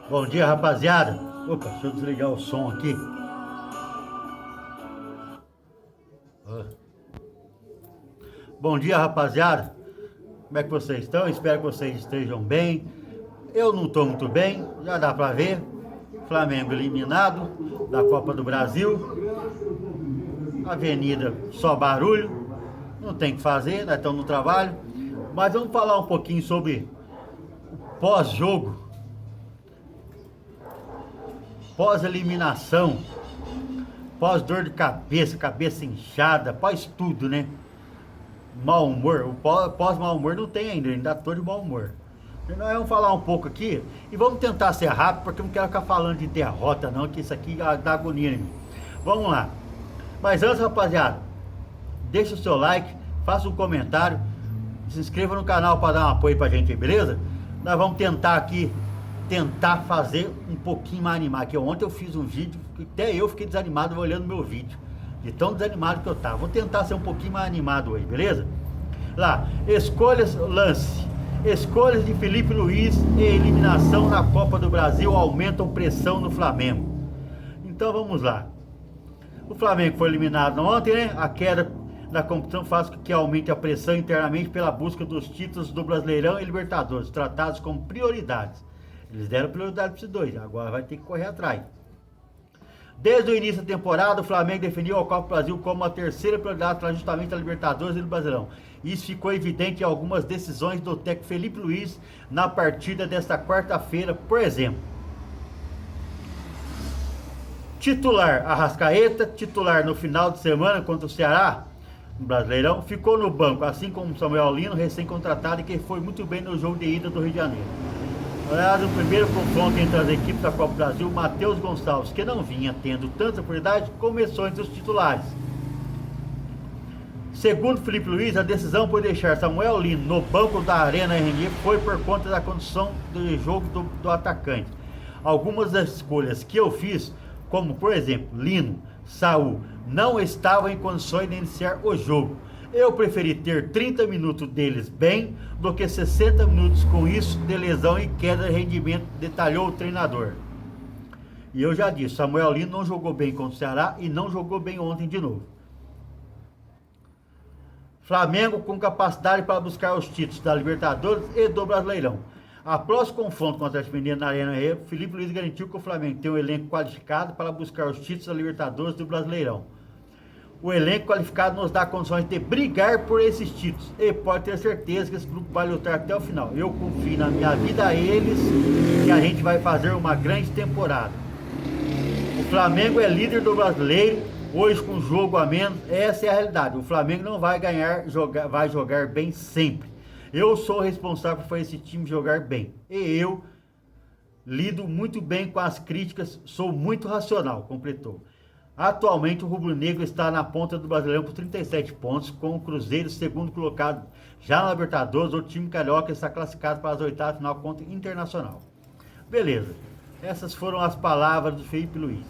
Bom dia, rapaziada. Opa, deixa eu desligar o som aqui. Bom dia, rapaziada. Como é que vocês estão? Espero que vocês estejam bem. Eu não estou muito bem, já dá pra ver. Flamengo eliminado da Copa do Brasil. Avenida só barulho. Não tem o que fazer, nós estamos no trabalho. Mas vamos falar um pouquinho sobre o pós-jogo, pós-eliminação, pós-dor de cabeça, cabeça inchada, pós-tudo, né? Mau humor, o pós-mau humor não tem ainda tô de mau humor. Nós vamos falar um pouco aqui e vamos tentar ser rápido, porque eu não quero ficar falando de derrota não, que isso aqui dá agonia em mim. Vamos lá. Mas antes, rapaziada, deixa o seu like, faça um comentário, se inscreva no canal para dar um apoio pra gente, beleza? Nós vamos tentar fazer um pouquinho mais animado, que ontem eu fiz um vídeo, até eu fiquei desanimado olhando meu vídeo, de tão desanimado que eu tava. Vou tentar ser um pouquinho mais animado hoje, beleza? Lá, escolhas de Felipe Luiz e eliminação na Copa do Brasil aumentam pressão no Flamengo. Então vamos lá. O Flamengo foi eliminado ontem, né? A queda da competição faz com que aumente a pressão internamente pela busca dos títulos do Brasileirão e Libertadores, tratados como prioridades. Eles deram prioridade para esses dois, agora vai ter que correr atrás. Desde o início da temporada, o Flamengo definiu a Copa do Brasil como a terceira prioridade para justamente a Libertadores e o Brasileirão. Isso ficou evidente em algumas decisões do técnico Felipe Luiz na partida desta quarta-feira, por exemplo. Titular Arrascaeta, titular no final de semana contra o Ceará, no Brasileirão, ficou no banco, assim como Samuel Lino, recém-contratado e que foi muito bem no jogo de ida do Rio de Janeiro. Aliás, no primeiro confronto entre as equipes da Copa do Brasil, Matheus Gonçalves, que não vinha tendo tanta oportunidade, começou entre os titulares. Segundo Felipe Luiz, a decisão por deixar Samuel Lino no banco da Arena RN foi por conta da condição do jogo do atacante. Algumas das escolhas que eu fiz, como por exemplo, Lino, Saul, não estavam em condições de iniciar o jogo. Eu preferi ter 30 minutos deles bem do que 60 minutos com isso de lesão e queda de rendimento, detalhou o treinador. E eu já disse, Samuel Lino não jogou bem contra o Ceará e não jogou bem ontem de novo. Flamengo com capacidade para buscar os títulos da Libertadores e do Brasileirão. Após o confronto com o Atlético Mineiro na Arena Rio, Felipe Luiz garantiu que o Flamengo tem um elenco qualificado para buscar os títulos da Libertadores e do Brasileirão. O elenco qualificado nos dá condições de brigar por esses títulos e pode ter certeza que esse grupo vai lutar até o final. Eu confio na minha vida a eles que a gente vai fazer uma grande temporada. O Flamengo é líder do Brasileiro, hoje com jogo a menos, essa é a realidade. O Flamengo não vai ganhar, vai jogar bem sempre. Eu sou responsável por fazer esse time jogar bem. E eu lido muito bem com as críticas, sou muito racional, completou. Atualmente o rubro-negro está na ponta do Brasileirão com 37 pontos, com o Cruzeiro segundo colocado já na Libertadores. O time carioca está classificado para as oitavas de final contra o Internacional. Beleza, essas foram as palavras do Felipe Luiz.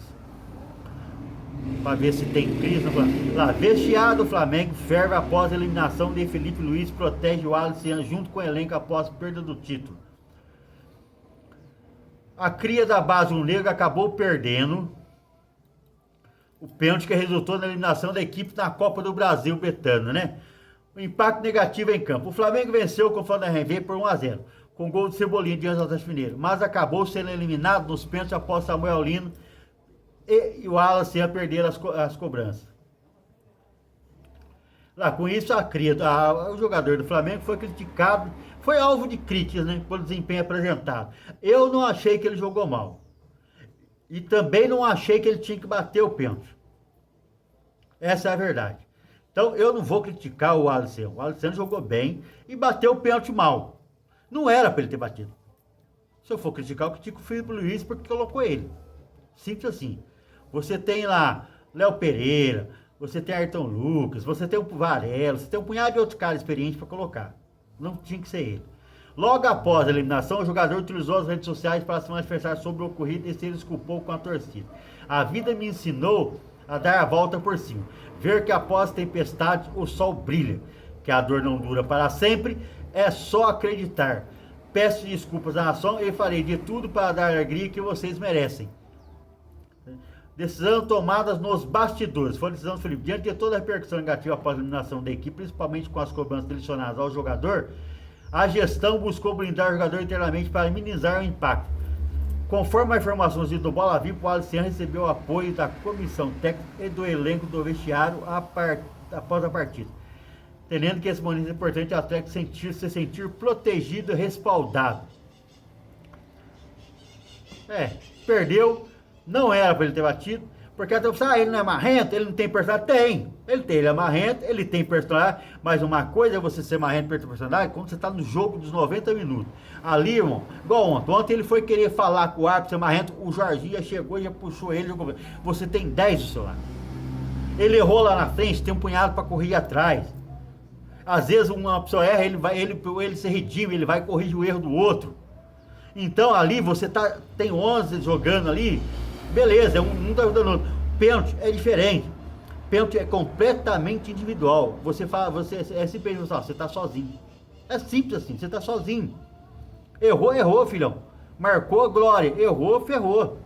Para ver se tem crise no Flamengo. Lá, vestiário do Flamengo ferve após a eliminação de Felipe Luiz, protege o Alisson junto com o elenco após a perda do título. A cria da base rubro-negra acabou perdendo o pênalti que resultou na eliminação da equipe na Copa do Brasil, Betano, né? O impacto negativo em campo. O Flamengo venceu o confronto da RV por 1-0, com gol de Cebolinha diante do Atlético Mineiro, mas acabou sendo eliminado nos pênaltis após Samuel Lino e o Wallace a perder as cobranças. Lá, com isso, o jogador do Flamengo foi criticado, foi alvo de críticas, né, pelo desempenho apresentado. Eu não achei que ele jogou mal. E também não achei que ele tinha que bater o pênalti. Essa é a verdade. Então eu não vou criticar o Alisson. O Alisson jogou bem e bateu o pênalti mal. Não era para ele ter batido. Se eu for criticar, eu critico o Felipe Luiz porque colocou ele. Simples assim. Você tem lá Léo Pereira, você tem Ayrton Lucas, você tem o Varela, você tem um punhado de outros caras experientes para colocar. Não tinha que ser ele. Logo após a eliminação, o jogador utilizou as redes sociais para se manifestar sobre o ocorrido e se desculpou com a torcida. A vida me ensinou a dar a volta por cima, ver que após tempestade o sol brilha, que a dor não dura para sempre, é só acreditar. peço desculpas à nação e farei de tudo para dar a alegria que vocês merecem. Decisão tomadas nos bastidores. Foi a decisão do Felipe. Diante de toda a repercussão negativa após a eliminação da equipe, principalmente com as cobranças direcionadas ao jogador, a gestão buscou blindar o jogador internamente para minimizar o impacto. Conforme as informações do Bola VIP, o Alcian recebeu o apoio da comissão técnica e do elenco do vestiário após a partida. Entendendo que esse momento é importante, o atleta se sentir protegido e respaldado. Perdeu. Não era para ele ter batido, porque até você, ele não é marrento, ele não tem personalidade. Ele é marrento, ele tem personalidade, mas uma coisa é você ser marrento e ter personalidade quando você está no jogo dos 90 minutos. Ali, irmão, igual ontem ele foi querer falar com o árbitro ser marrento, o Jorginho já chegou e já puxou ele, jogou. Você tem 10 do seu lado. Ele errou lá na frente, tem um punhado para correr atrás. Às vezes uma pessoa erra, ele se redime, ele vai corrigir o erro do outro. Então ali você tem 11 jogando ali, beleza, um tá ajudando o outro. Pênalti é diferente. Pênalti é completamente individual. Você simplesmente você tá sozinho. É simples assim, você tá sozinho. Errou, filhão. Marcou, glória. Errou, ferrou.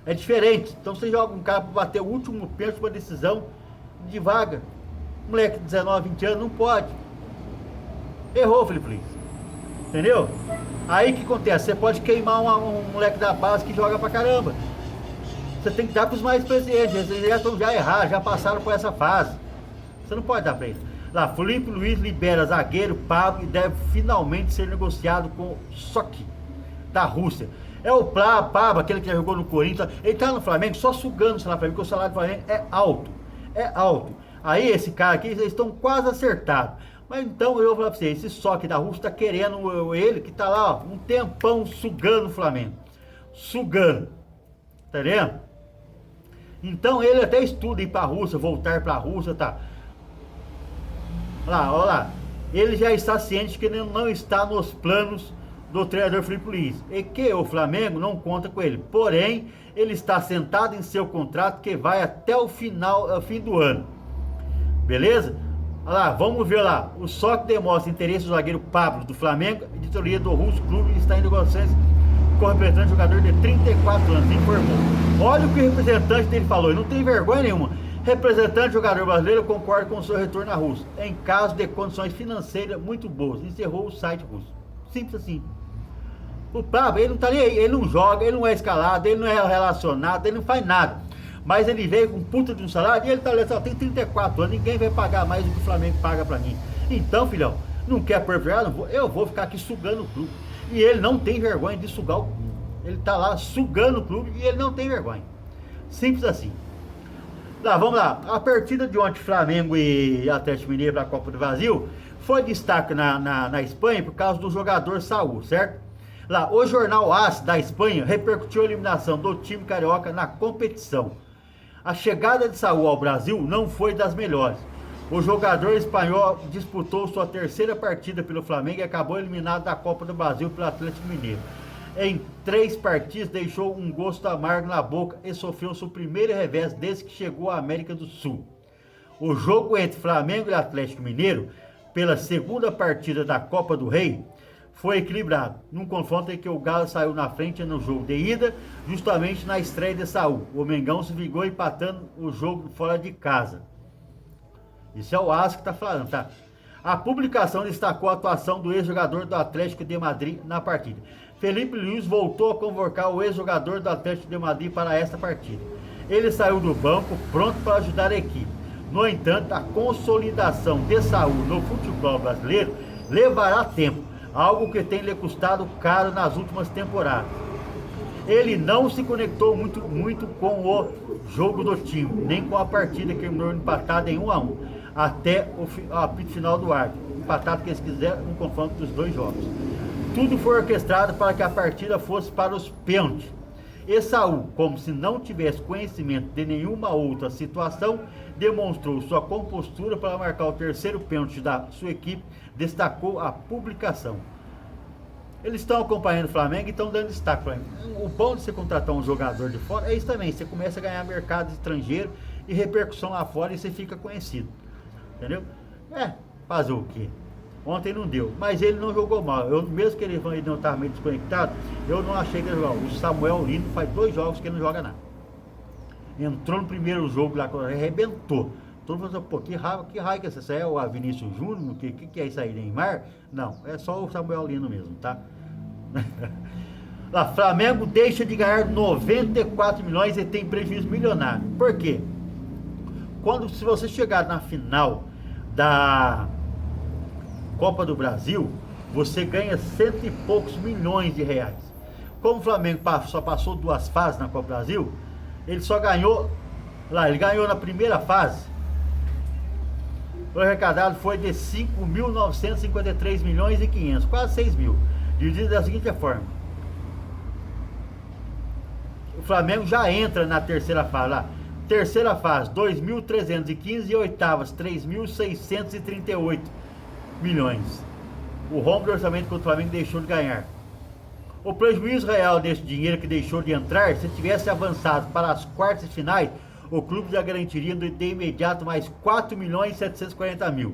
É diferente. Então você joga um cara para bater o último pênalti, uma decisão de vaga. Moleque de 19, 20 anos não pode. Errou, Felipe Luiz. Entendeu? Aí o que acontece? Você pode queimar um moleque da base que joga pra caramba. Você tem que dar para os mais experientes. Eles já erraram, já passaram por essa fase. Você não pode dar para eles. Lá, Felipe Luiz libera zagueiro Pablo e deve finalmente ser negociado com o Sochi da Rússia. É o Pablo, aquele que já jogou no Corinthians. Ele tá no Flamengo só sugando o salário do Flamengo, porque o salário do Flamengo é alto. É alto. Aí esse cara aqui, eles estão quase acertados. Mas então eu vou falar pra você, esse Sochi da Rússia tá querendo ele, que tá lá, ó, um tempão sugando o Flamengo. Sugando. Tá vendo? Então ele até estuda ir pra Rússia, voltar pra Rússia, tá? Olha lá. Ele já está ciente que ele não está nos planos do treinador Felipe Luiz e que o Flamengo não conta com ele. Porém, ele está sentado em seu contrato que vai até o fim do ano. Beleza? Olha lá, vamos ver lá. O Sochi demonstra interesse do zagueiro Pablo do Flamengo, editoria do Russo Clube está em negociações com o representante jogador de 34 anos, informou. Olha o que o representante dele falou, ele não tem vergonha nenhuma. Representante jogador brasileiro concorda com o seu retorno à Rússia, em caso de condições financeiras muito boas, encerrou o site russo. Simples assim. O Pablo, ele não tá nem aí, ele não joga, ele não é escalado, ele não é relacionado, ele não faz nada. Mas ele veio com puta de um salário e ele tá ali, só tem 34 anos, ninguém vai pagar mais do que o Flamengo paga pra mim. Então, filhão, não quer perverter, eu vou ficar aqui sugando o clube. E ele não tem vergonha de sugar o clube. Ele tá lá sugando o clube e ele não tem vergonha. Simples assim. Lá, vamos lá. A partida de ontem, Flamengo e Atlético Mineiro para a Copa do Brasil, foi destaque na Espanha por causa do jogador Saúl, certo? Lá, o jornal AS da Espanha repercutiu a eliminação do time carioca na competição. A chegada de Saúl ao Brasil não foi das melhores. O jogador espanhol disputou sua terceira partida pelo Flamengo e acabou eliminado da Copa do Brasil pelo Atlético Mineiro. Em 3 partidas deixou um gosto amargo na boca e sofreu seu primeiro revés desde que chegou à América do Sul. O jogo entre Flamengo e Atlético Mineiro, pela segunda partida da Copa do Rei, foi equilibrado, num confronto em que o Galo saiu na frente no jogo de ida, justamente na estreia de Saúl. O Mengão se vingou empatando o jogo fora de casa. Isso é o AS que está falando, tá? A publicação destacou a atuação do ex-jogador do Atlético de Madrid na partida. Felipe Luiz voltou a convocar o ex-jogador do Atlético de Madrid para esta partida. Ele saiu do banco pronto para ajudar a equipe. No entanto, a consolidação de Saúl no futebol brasileiro levará tempo, algo que tem lhe custado caro nas últimas temporadas. Ele não se conectou muito com o jogo do time, nem com a partida que terminou empatada em 1-1, até o apito final do árbitro, empatado que eles quiseram no confronto dos dois jogos. Tudo foi orquestrado para que a partida fosse para os pênaltis. E Saúl, como se não tivesse conhecimento de nenhuma outra situação, demonstrou sua compostura para marcar o terceiro pênalti da sua equipe, destacou a publicação. Eles estão acompanhando o Flamengo e estão dando destaque para ele. O bom de você contratar um jogador de fora é isso também, você começa a ganhar mercado estrangeiro e repercussão lá fora e você fica conhecido. Entendeu? Fazer o quê? Ontem não deu, mas ele não jogou mal. Eu, mesmo que ele não estava meio desconectado, eu não achei que ele jogou. O Samuel Lino faz 2 jogos que ele não joga nada. Entrou no primeiro jogo lá, arrebentou. Todo mundo falou, pô, que raio que é essa? É o Vinícius Júnior? Que é isso aí, Neymar? Não, é só o Samuel Lino mesmo, tá? Lá, Flamengo deixa de ganhar 94 milhões e tem prejuízo milionário. Por quê? Se você chegar na final da Copa do Brasil, você ganha 100 e poucos milhões de reais. Como o Flamengo só passou 2 fases na Copa do Brasil, ele só ganhou, ele ganhou na primeira fase, o arrecadado foi de 5.953 milhões e 500, quase 6 mil, dividido da seguinte forma. O Flamengo já entra na terceira fase, lá, terceira fase, 2.315 e oitavas, 3.638 milhões. O rombo do orçamento que o Flamengo deixou de ganhar. O prejuízo real desse dinheiro que deixou de entrar, se tivesse avançado para as quartas de finais, o clube já garantiria de imediato mais 4.740.000.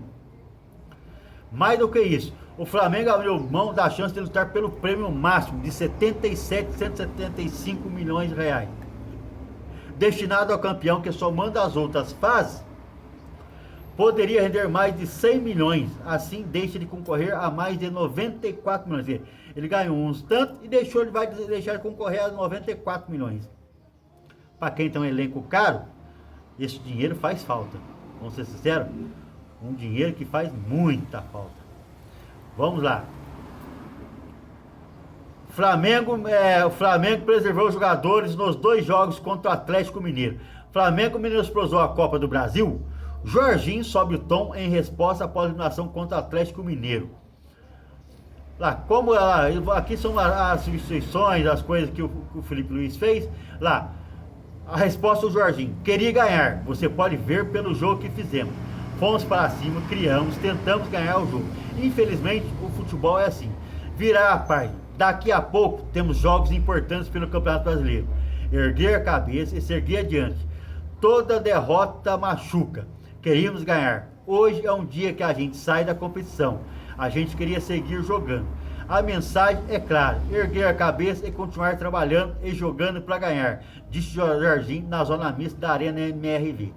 Mais do que isso, o Flamengo abriu mão da chance de lutar pelo prêmio máximo de 77.175 milhões de reais, destinado ao campeão que, somando as outras fases, poderia render mais de 100 milhões, assim deixa de concorrer a mais de 94 milhões. Ele ganhou uns tantos e vai deixar de concorrer a 94 milhões. Para quem tem um elenco caro, esse dinheiro faz falta. Vamos ser sinceros, um dinheiro que faz muita falta. Vamos lá. O Flamengo preservou os jogadores nos 2 jogos contra o Atlético Mineiro. Flamengo menosprezou a Copa do Brasil. Jorginho sobe o tom em resposta após a eliminação contra o Atlético Mineiro. Lá, aqui são as substituições, as coisas que o Felipe Luiz fez. Lá, a resposta do Jorginho: queria ganhar, você pode ver pelo jogo que fizemos. Fomos para cima, criamos, tentamos ganhar o jogo. Infelizmente, o futebol é assim. Virar a página. Daqui a pouco temos jogos importantes pelo Campeonato Brasileiro. Erguer a cabeça e seguir adiante. Toda derrota machuca. Queríamos ganhar. Hoje é um dia que a gente sai da competição. A gente queria seguir jogando. A mensagem é clara: erguer a cabeça e continuar trabalhando e jogando para ganhar, disse Jorginho na zona mista da Arena MRV.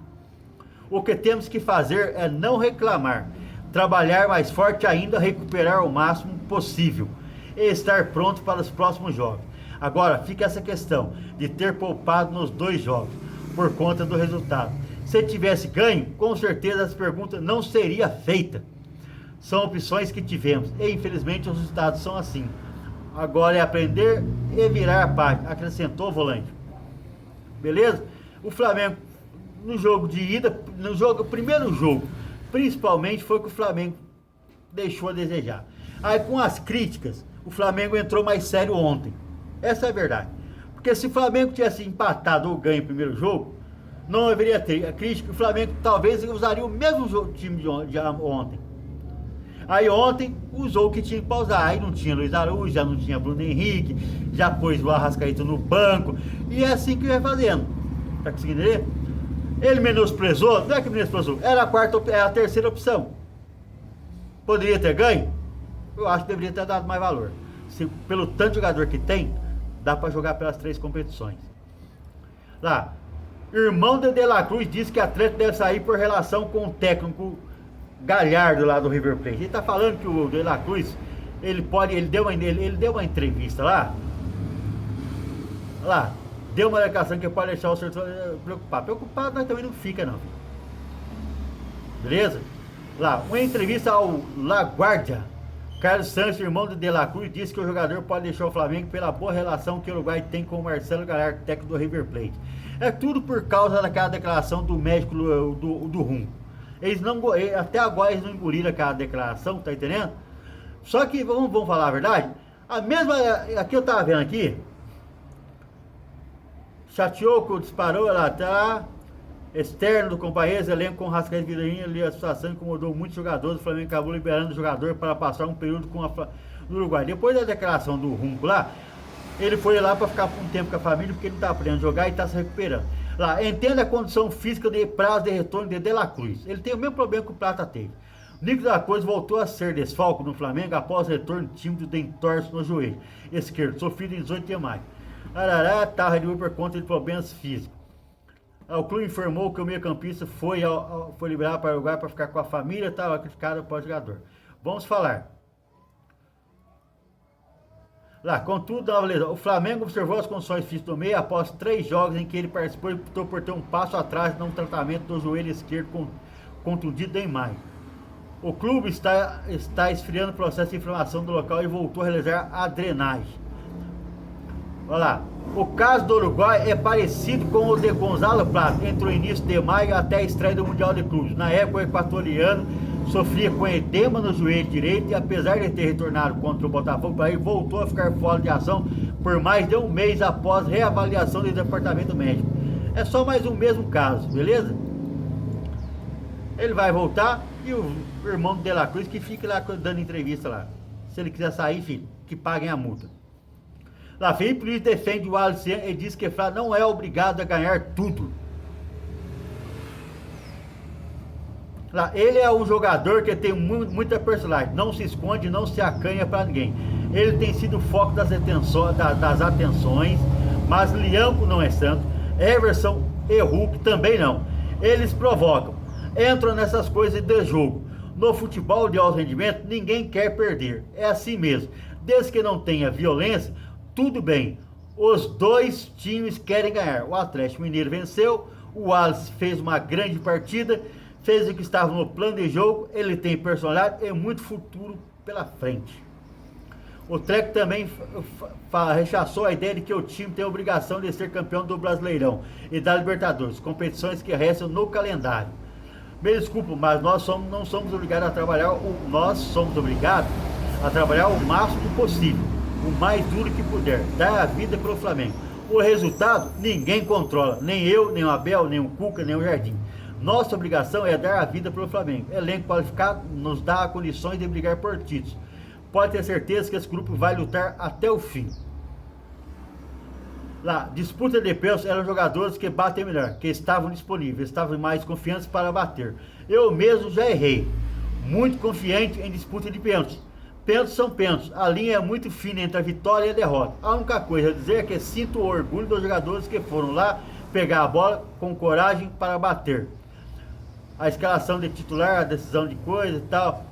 O que temos que fazer é não reclamar, trabalhar mais forte ainda, recuperar o máximo possível e estar pronto para os próximos jogos. Agora fica essa questão de ter poupado nos 2 jogos por conta do resultado. Se tivesse ganho, com certeza essa pergunta não seria feita. São opções que tivemos e infelizmente os resultados são assim. Agora é aprender e virar a página, acrescentou o volante. Beleza? O Flamengo no jogo de ida, primeiro jogo, principalmente, foi que o Flamengo deixou a desejar. Aí com as críticas, o Flamengo entrou mais sério ontem. Essa é a verdade. Porque se o Flamengo tivesse empatado ou ganho o primeiro jogo, não haveria ter a crítica. O Flamengo talvez usaria o mesmo time de ontem. Aí ontem usou o que tinha para usar. Aí não tinha Luiz Araújo, já não tinha Bruno Henrique, já pôs o Arrascaeta no banco. E é assim que vai fazendo. Tá conseguindo entender? Ele menosprezou, não é que menosprezou, era a terceira opção. Poderia ter ganho? Eu acho que deveria ter dado mais valor. Pelo tanto de jogador que tem, dá para jogar pelas 3 competições. Lá, irmão de La Cruz disse que o atleta deve sair por relação com o técnico Galhardo lá do River Plate. Ele tá falando que o De La Cruz, ele deu uma entrevista lá, deu uma declaração que pode deixar o setor preocupado. Preocupado nós também não fica, não. Beleza? Lá, uma entrevista ao La Guardia. Carlos Santos, irmão de La Cruz, disse que o jogador pode deixar o Flamengo pela boa relação que o Uruguai tem com o Marcelo Galhardo, técnico do River Plate. É tudo por causa daquela declaração do médico do Rum. Até agora eles não engoliram aquela declaração, tá entendendo? Só que, vamos falar a verdade, a mesma, aqui eu tava vendo aqui, Chateou, disparou, ela tá externo do companheiro, elenco com Rascaeta e Vilarinha, ali a situação incomodou muitos jogadores, o Flamengo acabou liberando o jogador para passar um período no Uruguai. Depois da declaração do Rumco lá, ele foi lá para ficar por um tempo com a família, porque ele não tá aprendendo a jogar e tá se recuperando. Lá, entenda a condição física de prazo de retorno de La Cruz. Ele tem o mesmo problema que o Plata teve. Nico da Cruz voltou a ser desfalco no Flamengo após o retorno tímido de entorse no joelho esquerdo, sofrido em 18 de maio. Arará estava de por conta de problemas físicos. O clube informou que o meio-campista foi liberado para o lugar para ficar com a família, estava criticado após o jogador. Vamos falar. Lá, contudo, o Flamengo observou as condições físicas do meio após 3 jogos em que ele participou e optou por ter um passo atrás no tratamento do joelho esquerdo contundido em maio. O clube está esfriando o processo de inflamação do local e voltou a realizar a drenagem. Olha lá. O caso do Uruguai é parecido com o de Gonzalo Plata, entre o início de maio até a estreia do Mundial de Clubes. Na época, o equatoriano sofria com edema no joelho direito e, apesar de ter retornado contra o Botafogo, ele voltou a ficar fora de ação por mais de um mês após reavaliação do departamento médico. É só mais um mesmo caso, beleza? Ele vai voltar e o irmão do De La Cruz que fique lá dando entrevista lá. Se ele quiser sair, filho, que paguem a multa. Lá, Felipe Luiz defende o Wallace e diz que Flá não é obrigado a ganhar tudo. Lá, ele é um jogador que tem muita personalidade, não se esconde, não se acanha para ninguém. Ele tem sido o foco das atenções, mas Liampo não é santo, Everson e Hulk também não. Eles provocam, entram nessas coisas de jogo. No futebol de alto rendimento, ninguém quer perder, é assim mesmo. Desde que não tenha violência, tudo bem, os dois times querem ganhar. O Atlético Mineiro venceu, o Wallace fez uma grande partida, fez o que estava no plano de jogo, ele tem personalidade e muito futuro pela frente. O Treco também rechaçou a ideia de que o time tem a obrigação de ser campeão do Brasileirão e da Libertadores, competições que restam no calendário. Me desculpa, mas nós não somos obrigados a trabalhar, nós somos obrigados a trabalhar o máximo possível, o mais duro que puder, dar a vida para o Flamengo. O resultado ninguém controla, nem eu, nem o Abel, nem o Cuca, nem o Jardim. Nossa obrigação é dar a vida para o Flamengo. Elenco qualificado nos dá condições de brigar por títulos. Pode ter certeza que esse grupo vai lutar até o fim. Lá, disputa de pênaltis eram jogadores que batem melhor, que estavam disponíveis, estavam mais confiantes para bater. Eu mesmo já errei, muito confiante em disputa de pênaltis. Pênaltis são pênaltis, a linha é muito fina entre a vitória e a derrota. A única coisa a dizer é que sinto o orgulho dos jogadores que foram lá pegar a bola com coragem para bater. A escalação de titular, a decisão de coisa e tal.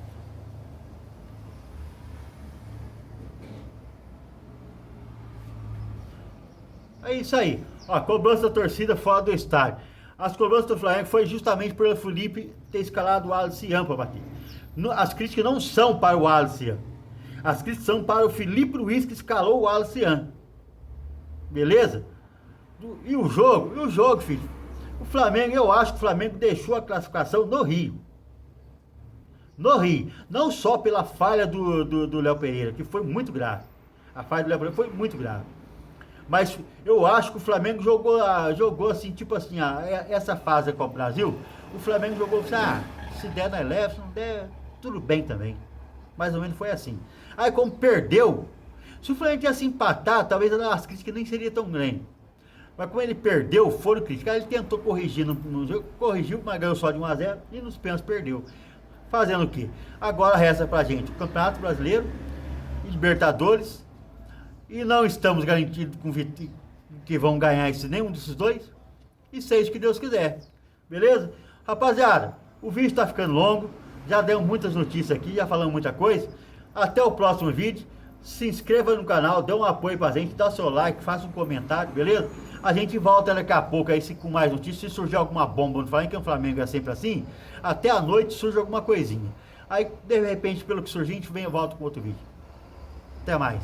É isso aí. A cobrança da torcida fora do estádio. As cobranças do Flamengo foi justamente pelo Felipe ter escalado o Wallace para bater. As críticas não são para o Wallace. As críticas são para o Felipe Luiz que escalou o Wallace. Beleza? E o jogo, filho. O Flamengo, eu acho que o Flamengo deixou a classificação no Rio. No Rio. Não só pela falha do Léo Pereira, que foi muito grave. A falha do Léo Pereira foi muito grave. Mas eu acho que o Flamengo jogou assim, tipo assim, essa fase com o Brasil, o Flamengo jogou assim, se der na leve, se não der, tudo bem também. Mais ou menos foi assim. Aí como perdeu, se o Flamengo tivesse empatado, talvez as críticas nem seriam tão grandes. Mas como ele perdeu, foram criticar, ele tentou corrigir no jogo, corrigiu, mas ganhou só de 1-0 e nos pênaltis perdeu. Fazendo o quê? Agora resta pra gente o Campeonato Brasileiro, Libertadores, e não estamos garantidos que vão ganhar nenhum desses dois, e seja o que Deus quiser. Beleza? Rapaziada, o vídeo está ficando longo, já deu muitas notícias aqui, já falamos muita coisa. Até o próximo vídeo. Se inscreva no canal, dê um apoio pra gente, dá seu like, faça um comentário, beleza? A gente volta daqui a pouco aí com mais notícias. Se surgir alguma bomba no Flamengo, que o Flamengo é sempre assim, até a noite surge alguma coisinha. Aí, de repente, pelo que surgir, a gente vem e volta com outro vídeo. Até mais.